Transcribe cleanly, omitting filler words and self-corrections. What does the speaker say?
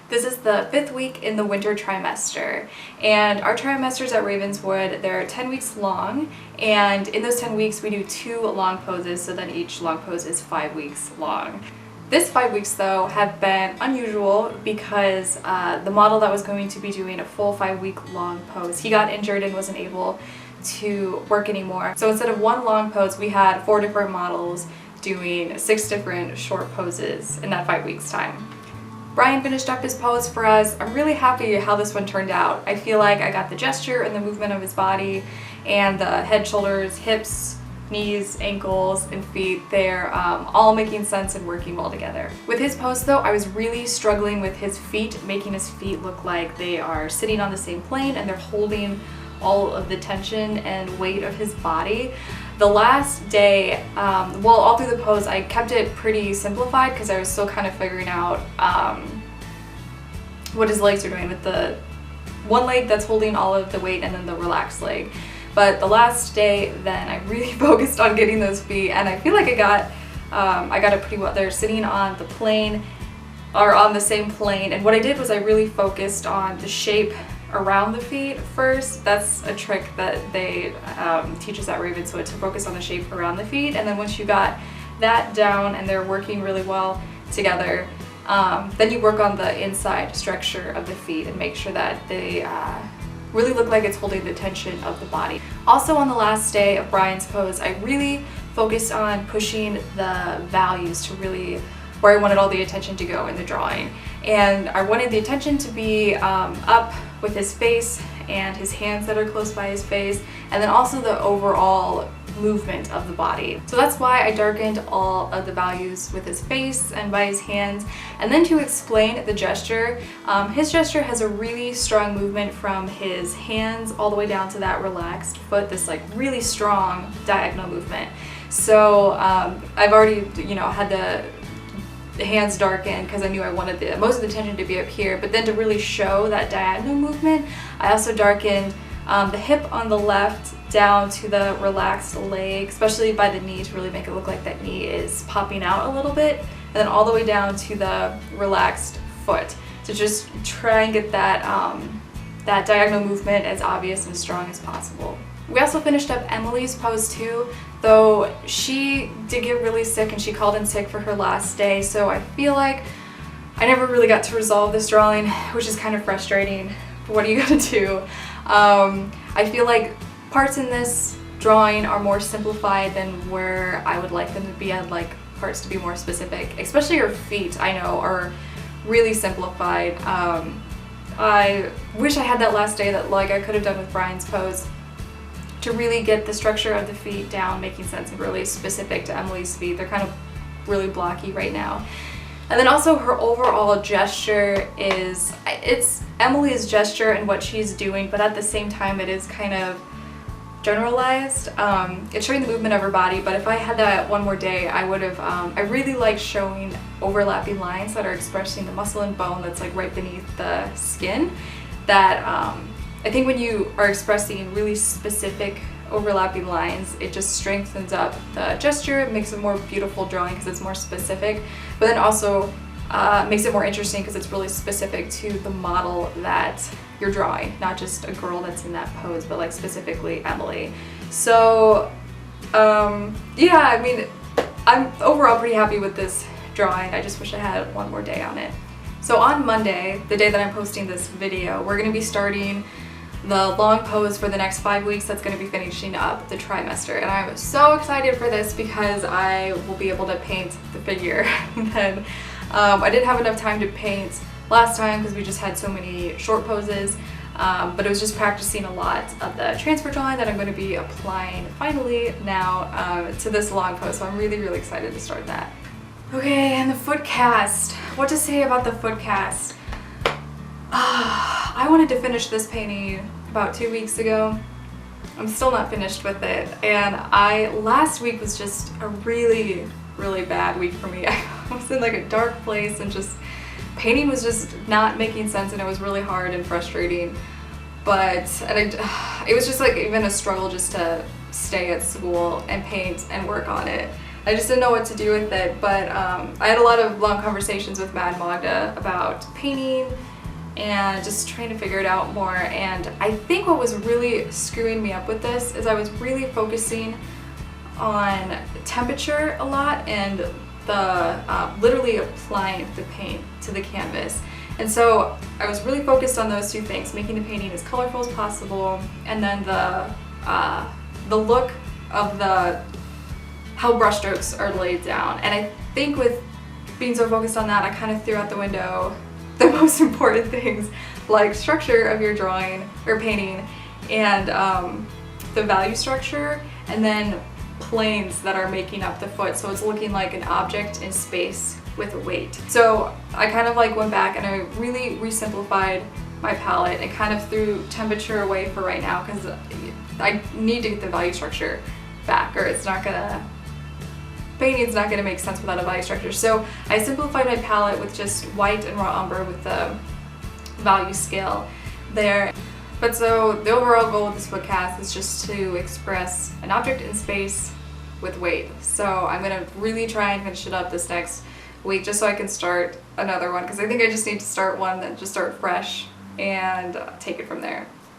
This is the 5th week in the winter trimester, and our trimesters at Ravenswood, they're 10 weeks long, and in those 10 weeks we do 2 long poses, so then each long pose is 5 weeks long. This 5 weeks though have been unusual because the model that was going to be doing a full 5-week long pose, he got injured and wasn't able to work anymore. So instead of 1 long pose, we had 4 different models doing 6 different short poses in that 5 weeks time. Bryan finished up his pose for us. I'm really happy how this one turned out. I feel like I got the gesture and the movement of his body and the head, shoulders, hips, knees, ankles, and feet. They're all making sense and working well together. With his pose though, I was really struggling with his feet, making his feet look like they are sitting on the same plane and they're holding all of the tension and weight of his body. The last day, all through the pose, I kept it pretty simplified because I was still kind of figuring out what his legs are doing with the one leg that's holding all of the weight and then the relaxed leg. But the last day, then I really focused on getting those feet, and I feel like I got it pretty well. They're sitting on the plane, or on the same plane, and what I did was I really focused on the shape around the feet first. That's a trick that they teach us at Ravenswood, to focus on the shape around the feet, and then once you got that down and they're working really well together, then you work on the inside structure of the feet and make sure that they really look like it's holding the tension of the body. Also on the last day of Bryan's pose, I really focused on pushing the values to really where I wanted all the attention to go in the drawing. And I wanted the attention to be up with his face and his hands that are close by his face, and then also the overall movement of the body. So that's why I darkened all of the values with his face and by his hands. And then to explain the gesture, his gesture has a really strong movement from his hands all the way down to that relaxed foot, this like really strong diagonal movement. So I've already, had the hands darkened because I knew I wanted most of the tension to be up here, but then to really show that diagonal movement, I also darkened the hip on the left down to the relaxed leg, especially by the knee, to really make it look like that knee is popping out a little bit, and then all the way down to the relaxed foot, to just try and get that that diagonal movement as obvious and strong as possible. We also finished up Emily's pose too, though she did get really sick and she called in sick for her last day, so I feel like I never really got to resolve this drawing, which is kind of frustrating. But what are you gonna do? I feel like parts in this drawing are more simplified than where I would like them to be. I'd like parts to be more specific, especially her feet, I know, are really simplified. I wish I had that last day that like I could have done with Bryan's pose, to really get the structure of the feet down, making sense and really specific to Emily's feet. They're kind of really blocky right now. And then also her overall gesture it's Emily's gesture and what she's doing, but at the same time it is kind of generalized. It's showing the movement of her body, but if I had that one more day, I would have, I really like showing overlapping lines that are expressing the muscle and bone that's like right beneath the skin. That I think when you are expressing really specific overlapping lines, it just strengthens up the gesture. It makes it more beautiful drawing because it's more specific, but then also makes it more interesting because it's really specific to the model that you're drawing, not just a girl that's in that pose, but like specifically Emily. So yeah, I mean, I'm overall pretty happy with this drawing. I just wish I had one more day on it. So on Monday, the day that I'm posting this video, we're going to be starting the long pose for the next 5 weeks. That's going to be finishing up the trimester, and I'm so excited for this because I will be able to paint the figure. Then I didn't have enough time to paint last time because we just had so many short poses, but it was just practicing a lot of the transfer drawing that I'm going to be applying finally now to this long pose, so I'm really excited to start that. Okay, and the foot cast. What to say about the foot cast? I wanted to finish this painting about 2 weeks ago. I'm still not finished with it, and last week was just a really bad week for me. I was in like a dark place, and just painting was just not making sense, and it was really hard and frustrating. It was just like even a struggle just to stay at school and paint and work on it. I just didn't know what to do with it, but I had a lot of long conversations with Mad Magda about painting and just trying to figure it out more. And I think what was really screwing me up with this is I was really focusing on temperature a lot and the literally applying the paint to the canvas. And so I was really focused on those two things, making the painting as colorful as possible, and then the look of how brushstrokes are laid down. And I think with being so focused on that, I kind of threw out the window the most important things like structure of your drawing or painting, and the value structure, and then planes that are making up the foot, so it's looking like an object in space with weight. So I kind of like went back and I really re-simplified my palette and kind of threw temperature away for right now because I need to get the value structure back, or painting's not gonna make sense without a value structure. So I simplified my palette with just white and raw umber with the value scale there. But so the overall goal of this foot cast is just to express an object in space with weight. So I'm gonna really try and finish it up this next week just so I can start another one, because I think I just need to start one that just start fresh and take it from there.